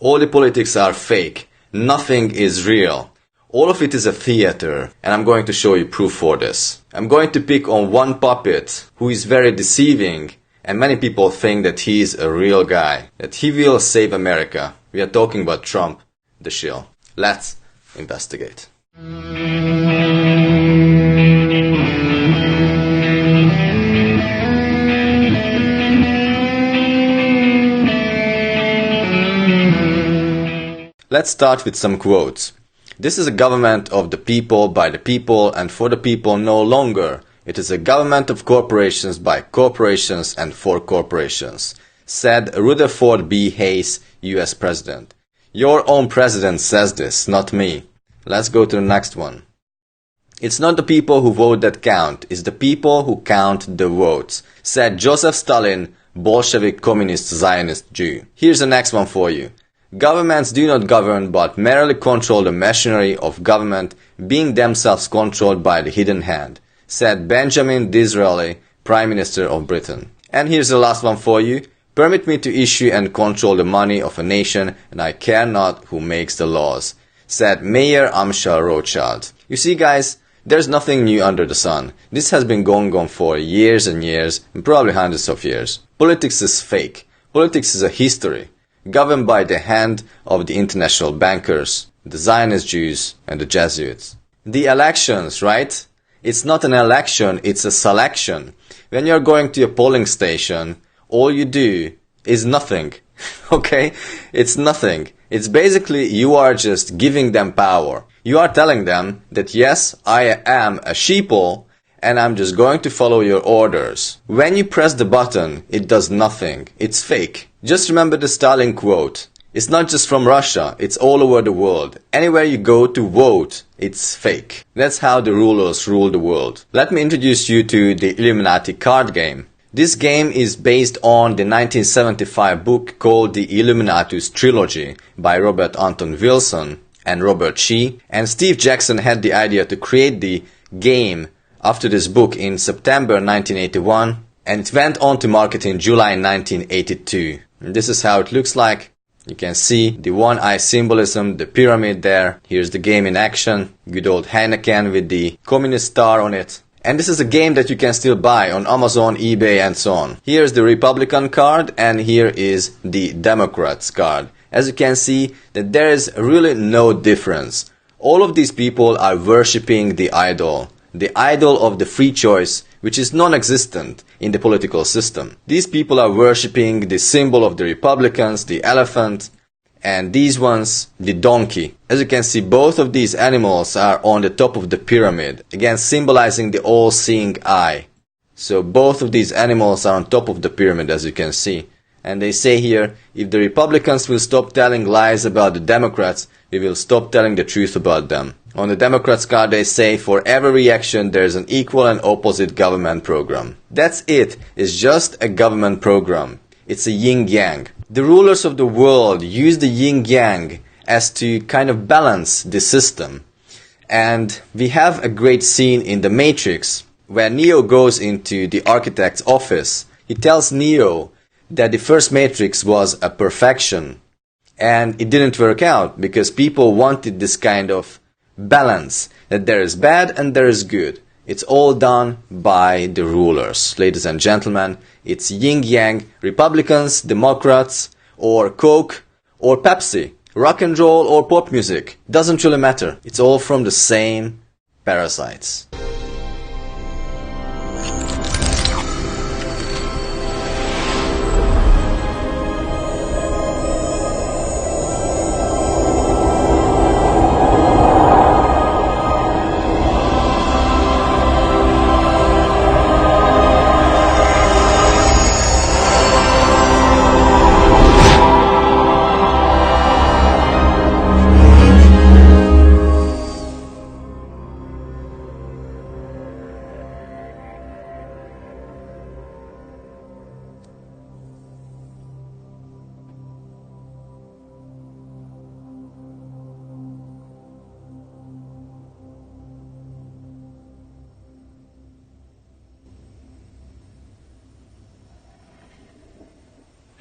All the politics are fake. Nothing is real. All of it is a theater, and I'm going to show you proof for this. I'm going to pick on one puppet who is very deceiving, and many people think that he is a real guy, that he will save America. We are talking about Trump, the shill. Let's investigate. Let's start with some quotes. This is a government of the people, by the people, and for the people no longer. It is a government of corporations, by corporations, and for corporations, said Rutherford B. Hayes, US President. Your own president says this, not me. Let's go to the next one. It's not the people who vote that count, it's the people who count the votes, said Joseph Stalin, Bolshevik Communist Zionist Jew. Here's the next one for you. Governments do not govern but merely control the machinery of government, being themselves controlled by the hidden hand, said Benjamin Disraeli, Prime Minister of Britain. And here's the last one for you. Permit me to issue and control the money of a nation, and I care not who makes the laws, said Mayer Amschel Rothschild. You see, guys, there's nothing new under the sun. This has been going on for years and years, and probably hundreds of years. Politics is fake. Politics is a history, governed by the hand of the international bankers, the Zionist Jews, and the Jesuits. The elections, right? It's not an election, it's a selection. When you're going to a polling station, all you do is nothing. Okay? It's nothing. It's basically you are just giving them power. You are telling them that yes, I am a sheeple, and I'm just going to follow your orders. When you press the button, it does nothing. It's fake. Just remember the Stalin quote. It's not just from Russia, it's all over the world. Anywhere you go to vote, it's fake. That's how the rulers rule the world. Let me introduce you to the Illuminati card game. This game is based on the 1975 book called The Illuminatus Trilogy by Robert Anton Wilson and Robert Shee. And Steve Jackson had the idea to create the game after this book in September 1981, and it went on to market in July 1982. And this is how it looks like. You can see the one-eye symbolism, the pyramid there. Here's the game in action. Good old Heineken with the communist star on it. And this is a game that you can still buy on Amazon, eBay, and so on. Here's the Republican card, and here is the Democrats card. As you can see, that there is really no difference. All of these people are worshipping the idol of the free choice, which is non-existent in the political system. These people are worshipping the symbol of the Republicans, the elephant, and these ones, the donkey. As you can see, both of these animals are on the top of the pyramid, again symbolizing the all-seeing eye. So both of these animals are on top of the pyramid, as you can see. And they say here, if the Republicans will stop telling lies about the Democrats, we will stop telling the truth about them. On the Democrats card they say, for every reaction there is an equal and opposite government program. That's it. It's just a government program. It's a yin-yang. The rulers of the world use the yin-yang as to kind of balance the system. And we have a great scene in The Matrix where Neo goes into the architect's office. He tells Neo that the first Matrix was a perfection. And it didn't work out because people wanted this kind of balance, that there is bad and there is good. It's all done by the rulers. Ladies and gentlemen, it's yin-yang, Republicans, Democrats, or Coke, or Pepsi, rock and roll or pop music. Doesn't really matter. It's all from the same parasites.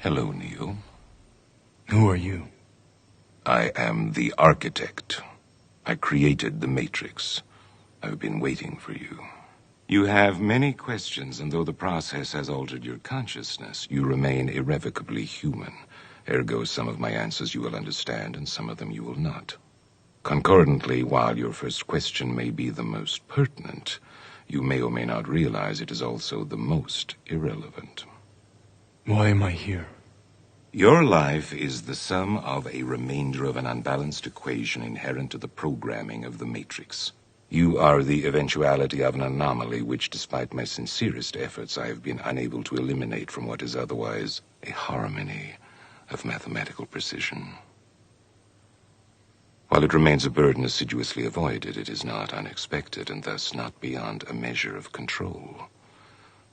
Hello, Neo. Who are you? I am the architect. I created the Matrix. I've been waiting for you. You have many questions, and though the process has altered your consciousness, you remain irrevocably human. Ergo, some of my answers you will understand, and some of them you will not. Concordantly, while your first question may be the most pertinent, you may or may not realize it is also the most irrelevant. Why am I here? Your life is the sum of a remainder of an unbalanced equation inherent to the programming of the Matrix. You are the eventuality of an anomaly which, despite my sincerest efforts, I have been unable to eliminate from what is otherwise a harmony of mathematical precision. While it remains a burden assiduously avoided, it is not unexpected and thus not beyond a measure of control,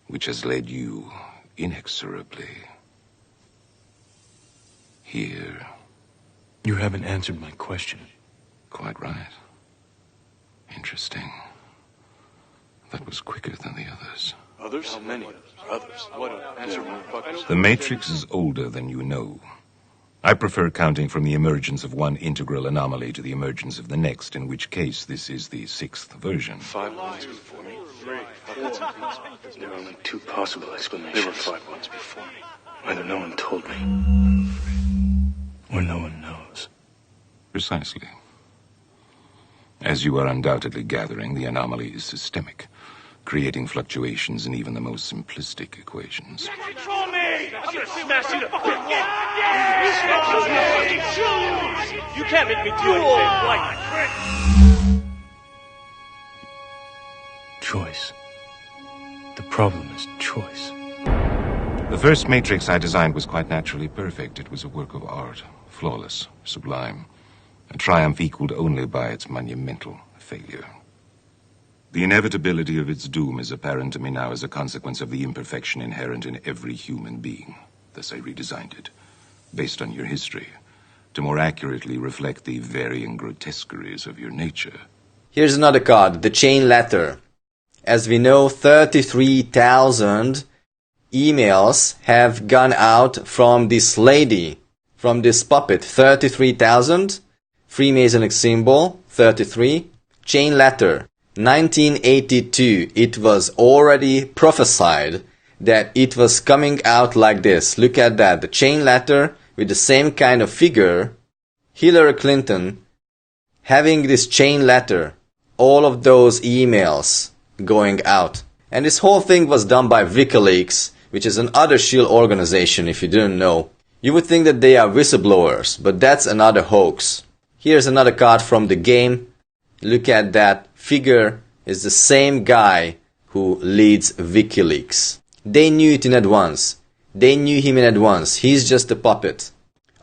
which has led you inexorably here. You haven't answered my question. Quite right. Interesting. That was quicker than the others. Others? How many others? What? Answer more questions. The Matrix is older than you know. I prefer counting from the emergence of one integral anomaly to the emergence of the next, in which case this is the sixth version. 5 ones before me. 3. There are only 2 possible explanations. There were 5 ones before me. Either no one told me, or no one knows. Precisely. As you are undoubtedly gathering, the anomaly is systemic, creating fluctuations in even the most simplistic equations. Control me! I'm gonna smash you to You can't make me do anything like Choice. The problem is choice. The first Matrix I designed was quite naturally perfect. It was a work of art, flawless, sublime, a triumph equaled only by its monumental failure. The inevitability of its doom is apparent to me now as a consequence of the imperfection inherent in every human being. Thus I redesigned it, based on your history, to more accurately reflect the varying grotesqueries of your nature. Here's another card, the chain letter. As we know, 33,000 emails have gone out from this lady, from this puppet. 33,000, Freemasonic symbol, 33, chain letter. 1982, it was already prophesied that it was coming out like this. Look at that, the chain letter with the same kind of figure. Hillary Clinton having this chain letter, all of those emails going out. And this whole thing was done by WikiLeaks, which is another shield organization if you didn't know. You would think that they are whistleblowers, but that's another hoax. Here's another card from the game. Look at that figure, is the same guy who leads WikiLeaks. They knew it in advance. They knew him in advance. He's just a puppet.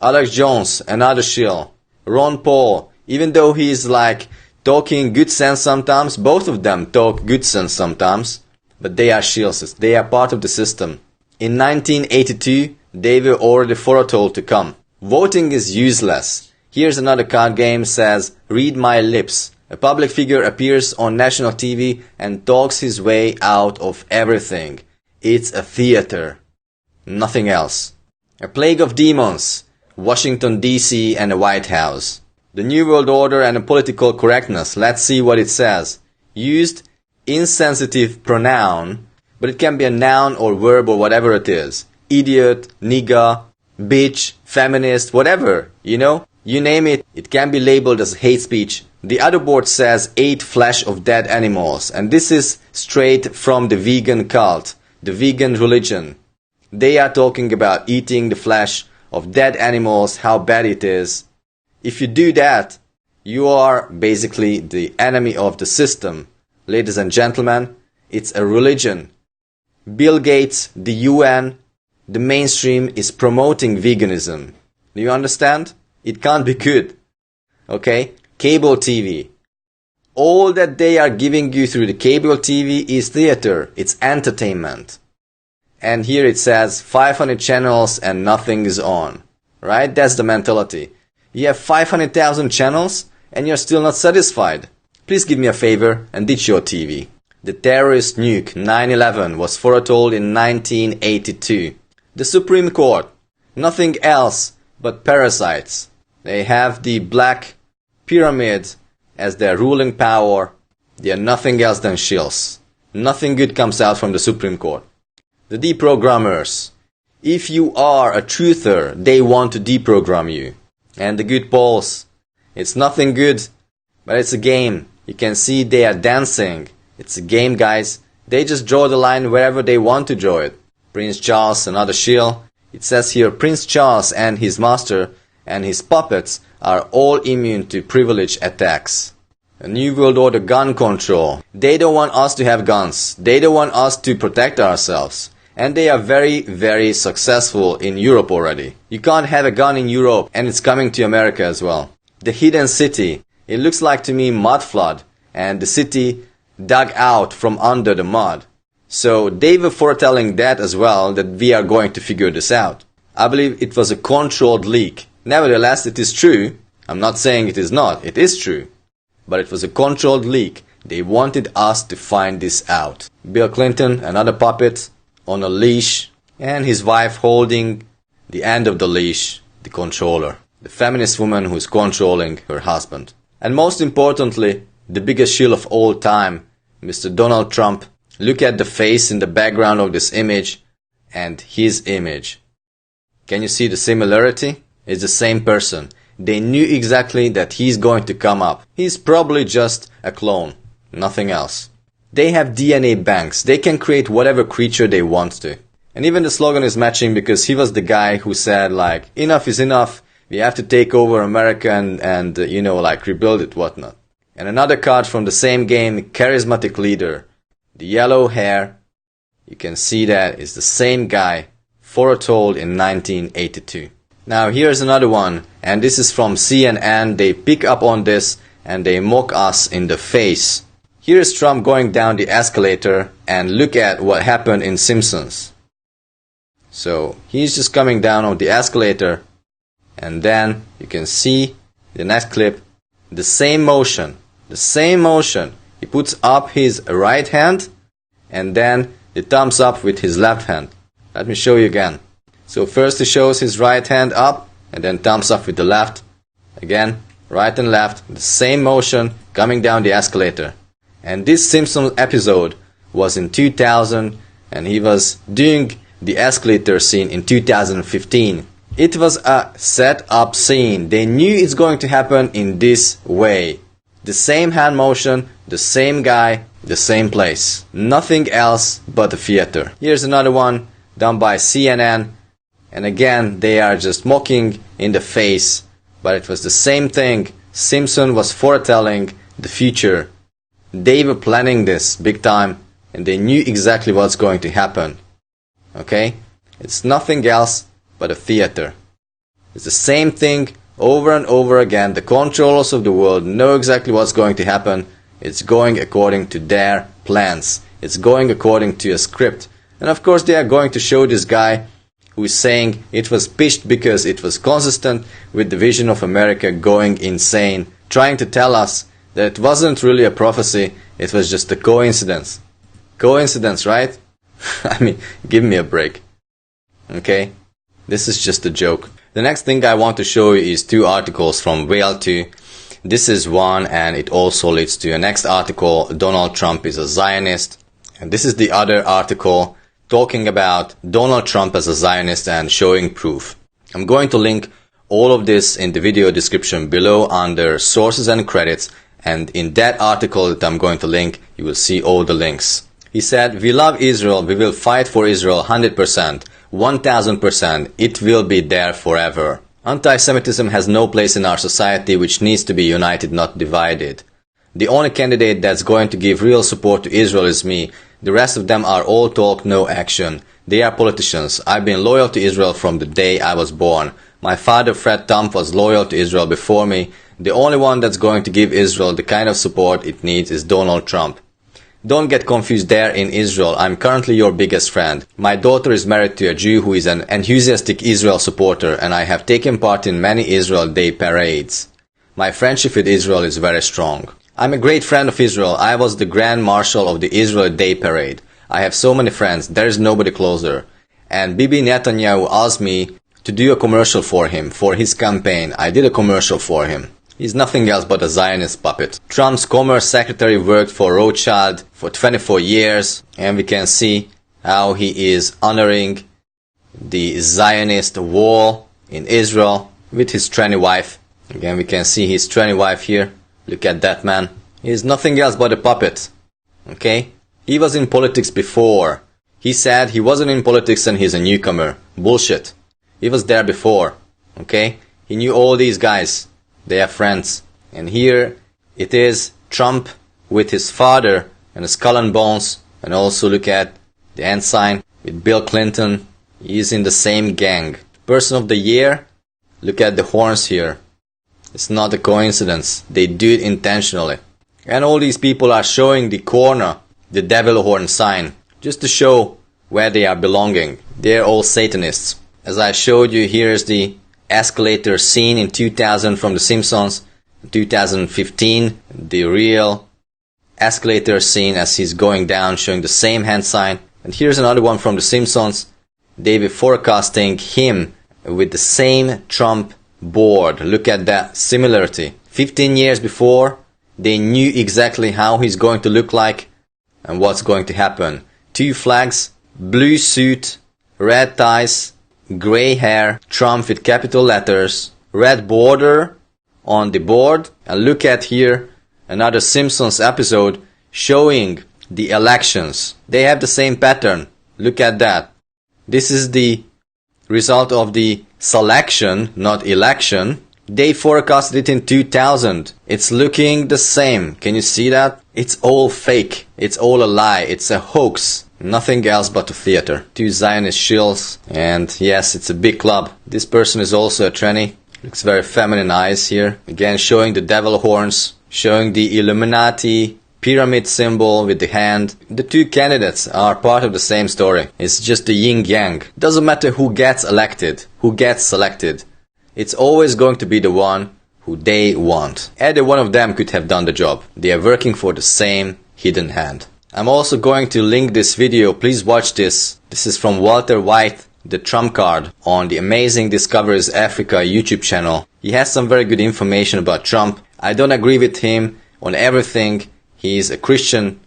Alex Jones, another shill. Ron Paul, even though he's like talking good sense sometimes, both of them talk good sense sometimes, but they are shills. They are part of the system. In 1982, they were already foretold to come. Voting is useless. Here's another card game, says, read my lips. A public figure appears on national TV and talks his way out of everything. It's a theater. Nothing else. A plague of demons. Washington, D.C. and the White House. The New World Order and the political correctness. Let's see what it says. Used insensitive pronoun, but it can be a noun or verb or whatever it is. Idiot, nigger, bitch, feminist, whatever, you know? You name it, it can be labeled as hate speech. The other board says ate flesh of dead animals, and this is straight from the vegan cult, the vegan religion. They are talking about eating the flesh of dead animals, how bad it is. If you do that, you are basically the enemy of the system. Ladies and gentlemen, it's a religion. Bill Gates, the UN, the mainstream is promoting veganism. Do you understand? It can't be good. Okay? Cable TV. All that they are giving you through the cable TV is theater. It's entertainment. And here it says 500 channels and nothing is on. Right? That's the mentality. You have 500,000 channels and you're still not satisfied. Please give me a favor and ditch your TV. The terrorist nuke 9/11 was foretold in 1982. The Supreme Court. Nothing else but parasites. They have the black pyramid as their ruling power. They are nothing else than shills. Nothing good comes out from the Supreme Court. The deprogrammers. If you are a truther, they want to deprogram you. And the good Poles. It's nothing good, but it's a game. You can see they are dancing. It's a game, guys. They just draw the line wherever they want to draw it. Prince Charles, another shield. It says here, Prince Charles and his master and his puppets are all immune to privilege attacks. A New World Order gun control. They don't want us to have guns. They don't want us to protect ourselves. And they are very, very successful in Europe already. You can't have a gun in Europe, and it's coming to America as well. The hidden city. It looks like to me mud flood, and the city dug out from under the mud. So they were foretelling that as well, that we are going to figure this out. I believe it was a controlled leak. Nevertheless, it is true. I'm not saying it is not. It is true. But it was a controlled leak. They wanted us to find this out. Bill Clinton, another puppet, on a leash, and his wife holding the end of the leash, the controller. The feminist woman who is controlling her husband. And most importantly, the biggest shield of all time, Mr. Donald Trump. Look at the face in the background of this image and his image. Can you see the similarity? It's the same person. They knew exactly that he's going to come up. He's probably just a clone, nothing else. They have DNA banks. They can create whatever creature they want to. And even the slogan is matching because he was the guy who said like, enough is enough. We have to take over America and like rebuild it, whatnot. And another card from the same game, charismatic leader. The yellow hair, you can see that is the same guy foretold in 1982. Now here's another one, and this is from CNN. They pick up on this and they mock us in the face. Here's Trump going down the escalator, and look at what happened in Simpsons. So he's just coming down on the escalator, and then you can see the next clip, the same motion. He puts up his right hand and then the thumbs up with his left hand. Let me show you again. So first he shows his right hand up and then thumbs up with the left. Again, right and left, the same motion coming down the escalator. And this Simpsons episode was in 2000 and he was doing the escalator scene in 2015. It was a set up scene. They knew it's going to happen in this way. The same hand motion, the same guy, the same place. Nothing else but a theater. Here's another one done by CNN. And again, they are just mocking in the face. But it was the same thing. Simpson was foretelling the future. They were planning this big time. And they knew exactly what's going to happen. Okay? It's nothing else but a theater. It's the same thing over and over again. The controllers of the world know exactly what's going to happen. It's going according to their plans. It's going according to a script. And of course they are going to show this guy who is saying it was pitched because it was consistent with the vision of America going insane, trying to tell us that it wasn't really a prophecy, it was just a coincidence. Coincidence, right? I mean, give me a break. Okay? This is just a joke. The next thing I want to show you is two articles from Whale 2. This is one, and it also leads to a next article, Donald Trump is a Zionist. And this is the other article talking about Donald Trump as a Zionist and showing proof. I'm going to link all of this in the video description below under sources and credits, and in that article that I'm going to link, you will see all the links. He said, "We love Israel, we will fight for Israel 100%, 1000%, it will be there forever. Anti-Semitism has no place in our society, which needs to be united, not divided. The only candidate that's going to give real support to Israel is me. The rest of them are all talk, no action. They are politicians. I've been loyal to Israel from the day I was born. My father, Fred Trump, was loyal to Israel before me. The only one that's going to give Israel the kind of support it needs is Donald Trump. Don't get confused there in Israel. I'm currently your biggest friend. My daughter is married to a Jew who is an enthusiastic Israel supporter, and I have taken part in many Israel Day parades. My friendship with Israel is very strong. I'm a great friend of Israel. I was the Grand Marshal of the Israel Day parade. I have so many friends. There is nobody closer. And Bibi Netanyahu asked me to do a commercial for him, for his campaign. I did a commercial for him. He's nothing else but a Zionist puppet. Trump's commerce secretary worked for Rothschild for 24 years, and we can see how he is honoring the Zionist wall in Israel with his tranny wife. Again, we can see his tranny wife here. Look at that man. He's nothing else but a puppet. Okay? He was in politics before. He said he wasn't in politics and he's a newcomer. Bullshit. He was there before. Okay? He knew all these guys. They are friends. And here it is Trump with his father and his skull and bones. And also look at the ensign with Bill Clinton. He's in the same gang. Person of the year. Look at the horns here. It's not a coincidence. They do it intentionally. And all these people are showing the corner, the devil horn sign, just to show where they are belonging. They're all Satanists. As I showed you, here's the escalator scene in 2000 from The Simpsons. In 2015, the real escalator scene as he's going down, showing the same hand sign. And here's another one from The Simpsons. They were forecasting him with the same Trump board. Look at that similarity. 15 years before, they knew exactly how he's going to look like and what's going to happen. 2 flags, blue suit, red ties, grey hair, Trump with capital letters, red border on the board. And look at here another Simpsons episode showing the elections. They have the same pattern. Look at that. This is the result of the selection, not election. They forecasted it in 2000. It's looking the same. Can you see that? It's all fake. It's all a lie. It's a hoax. Nothing else but a theater. 2 Zionist shills. And yes, it's a big club. This person is also a tranny. Looks very feminine eyes here. Again, showing the devil horns. Showing the Illuminati pyramid symbol with the hand. The 2 candidates are part of the same story. It's just the yin-yang. Doesn't matter who gets elected, who gets selected. It's always going to be the one who they want. Either one of them could have done the job. They are working for the same hidden hand. I'm also going to link this video. Please watch this. This is from Walter White, the Trump card, on the Amazing Discoveries Africa YouTube channel. He has some very good information about Trump. I don't agree with him on everything. He's a Christian,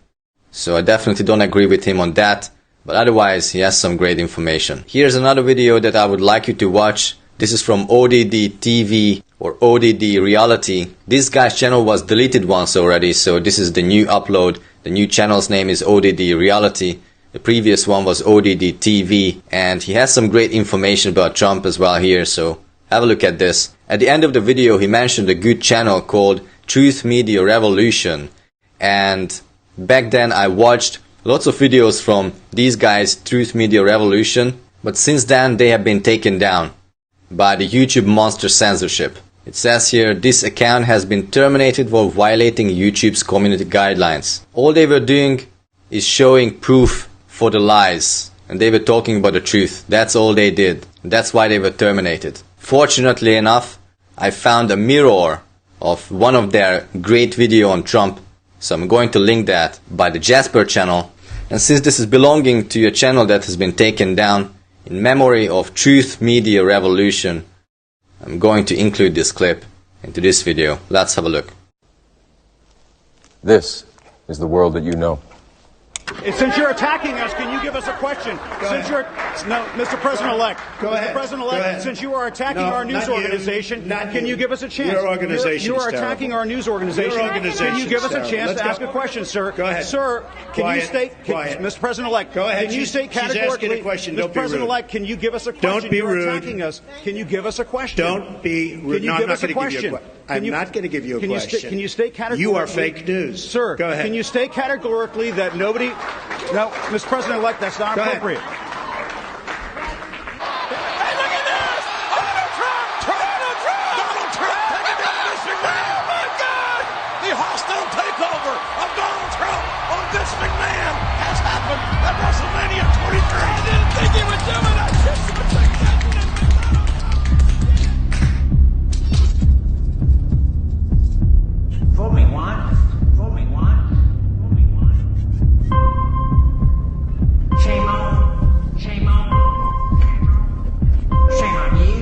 so I definitely don't agree with him on that. But otherwise, he has some great information. Here's another video that I would like you to watch. This is from ODD TV or ODD Reality. This guy's channel was deleted once already, so this is the new upload. The new channel's name is ODD Reality. The previous one was ODD TV, and he has some great information about Trump as well here, so have a look at this. At the end of the video, he mentioned a good channel called Truth Media Revolution. And back then I watched lots of videos from these guys, Truth Media Revolution, but since then they have been taken down by the YouTube monster censorship. It says here, this account has been terminated for violating YouTube's community guidelines. All they were doing is showing proof for the lies, and they were talking about the truth. That's all they did. That's why they were terminated. Fortunately enough, I found a mirror of one of their great video on Trump. So I'm going to link that by the Jasper channel. And since this is belonging to a channel that has been taken down in memory of Truth Media Revolution, I'm going to include this clip into this video. Let's have a look. This is the world that you know. Since you're attacking us, can you give us a question? No, Mr. President-elect. Go ahead. Mr. President-elect, since you are attacking our news organization, can you give us a chance? Your organization You are attacking our news organization. Your organization. Can you give us a chance to ask a question, sir? Go ahead. Sir, can you state, Mr. President-elect, go ahead. can you state She's categorically, asking a question. Don't Mr. be rude. President-elect, can you give us a question? Don't be rude. You're attacking us. Can you give us a question? Don't be rude. Can you No, give I'm us not a going to give you a question? question. I'm not going to give you a question. Can you state categorically? You are fake news. Sir, go ahead. Can you state categorically that nobody... No, Mr. President-elect, that's not Go ahead. appropriate. Hey, look at this! Donald Trump! Donald Trump! Taking down District 9! Oh, my God! The hostile takeover of Donald Trump on Vince McMahon has happened at WrestleMania 23. I didn't think he would do it! I just would say Fool me once, fool me once, fool me once. Shame on, shame on, shame on you.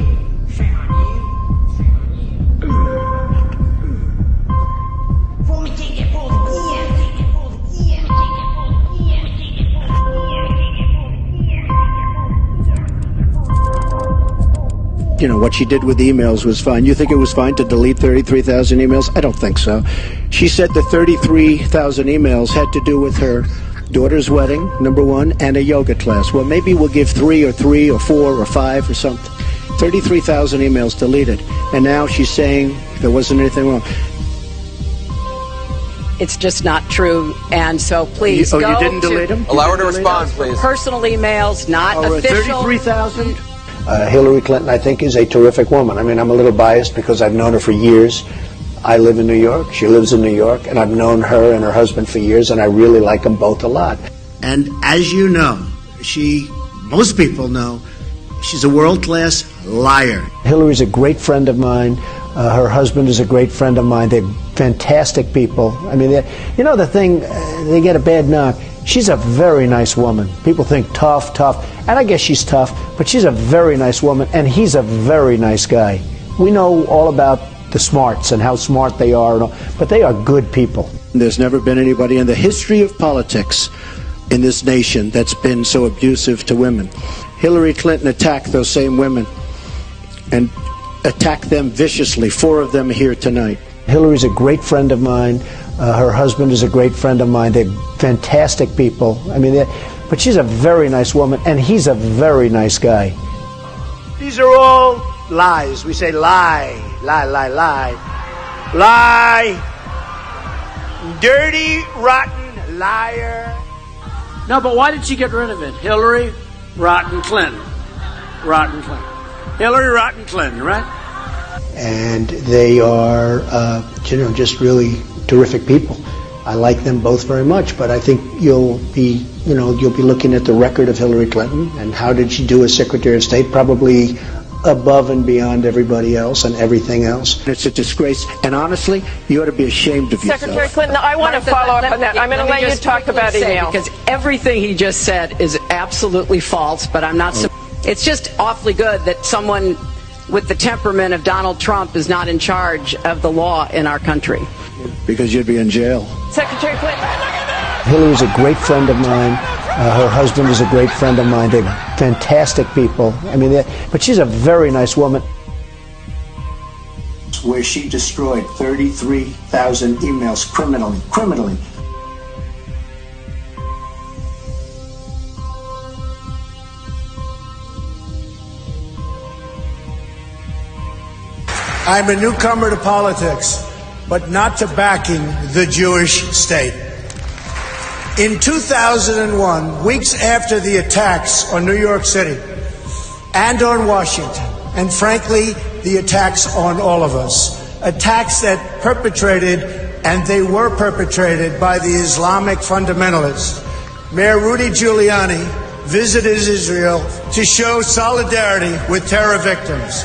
what she did with the emails was fine. You think it was fine to delete 33,000 emails? I don't think so. She said the 33,000 emails had to do with her daughter's wedding, number one, and a yoga class. Well, maybe we'll give 3 or 4 or 5 or something. 33,000 emails deleted. And now she's saying there wasn't anything wrong. It's just not true, and so please go you didn't delete them? Allow her to respond, please. Personal emails, not official. 33,000? Hillary Clinton, I think, is a terrific woman. I mean, I'm a little biased because I've known her for years. I live in New York, she lives in New York, and I've known her and her husband for years, and I really like them both a lot. And as you know, most people know, she's a world-class liar. Hillary's a great friend of mine. Her husband is a great friend of mine. They're fantastic people. I mean, the thing, they get a bad knock. She's a very nice woman. People think tough, and I guess she's tough, but she's a very nice woman, and he's a very nice guy. We know all about the smarts and how smart they are, and all, but they are good people. There's never been anybody in the history of politics in this nation that's been so abusive to women. Hillary Clinton attacked those same women and attacked them viciously. 4 of them are here tonight. Hillary's a great friend of mine. Her husband is a great friend of mine. They're fantastic people. I mean, but she's a very nice woman, and he's a very nice guy. These are all lies. We say lie, lie, lie, lie. Lie. Dirty, rotten liar. No, but why did she get rid of it? Hillary, rotten Clinton. Rotten Clinton. Hillary, rotten Clinton, right? And they are, just really terrific people. I like them both very much, but I think you'll be looking at the record of Hillary Clinton and how did she do as Secretary of State, probably above and beyond everybody else and everything else. It's a disgrace, and honestly, you ought to be ashamed of yourself. Secretary Clinton, I want to follow up on that. I'm going to let you talk about email. Because everything he just said is absolutely false, but I'm not... It's just awfully good that someone with the temperament of Donald Trump is not in charge of the law in our country. Because you'd be in jail. Secretary Clinton. Hillary's a great friend of mine. Her husband is a great friend of mine. They're fantastic people. I mean, but she's a very nice woman. Where she destroyed 33,000 emails criminally. I'm a newcomer to politics, but not to backing the Jewish state. In 2001, weeks after the attacks on New York City and on Washington, and frankly, the attacks on all of us, attacks that they were perpetrated by the Islamic fundamentalists, Mayor Rudy Giuliani visited Israel to show solidarity with terror victims.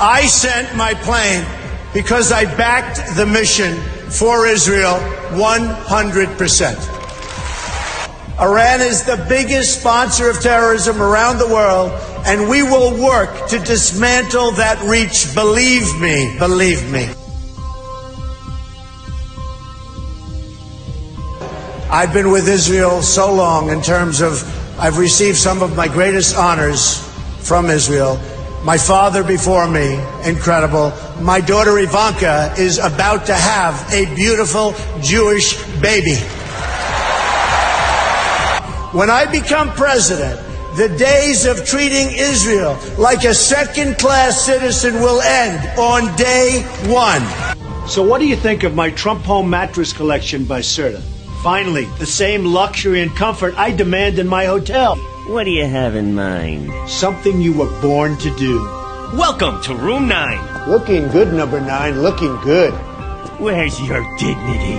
I sent my plane because I backed the mission for Israel 100%. Iran is the biggest sponsor of terrorism around the world, and we will work to dismantle that reach. Believe me, believe me. I've been with Israel so long in terms of I've received some of my greatest honors from Israel. My father before me, incredible. My daughter Ivanka is about to have a beautiful Jewish baby. When I become president, the days of treating Israel like a second-class citizen will end on day 1. So what do you think of my Trump home mattress collection by Serta? Finally, the same luxury and comfort I demand in my hotel. What do you have in mind? Something you were born to do. Welcome to room 9. Looking good, number 9, looking good. Where's your dignity?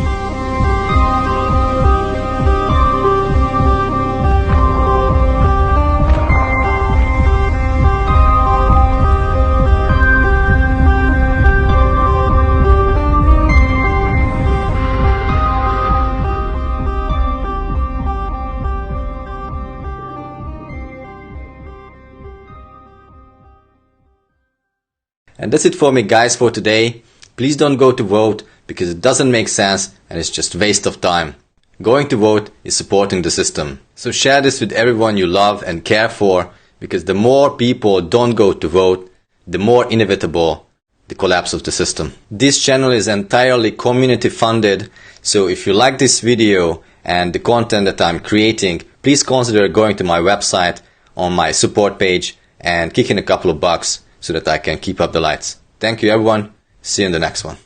And that's it for me, guys, for today. Please don't go to vote because it doesn't make sense and it's just waste of time. Going to vote is supporting the system. So share this with everyone you love and care for, because the more people don't go to vote, the more inevitable the collapse of the system. This channel is entirely community funded, so if you like this video and the content that I'm creating, please consider going to my website on my support page and kicking a couple of bucks so that I can keep up the lights. Thank you everyone. See you in the next one.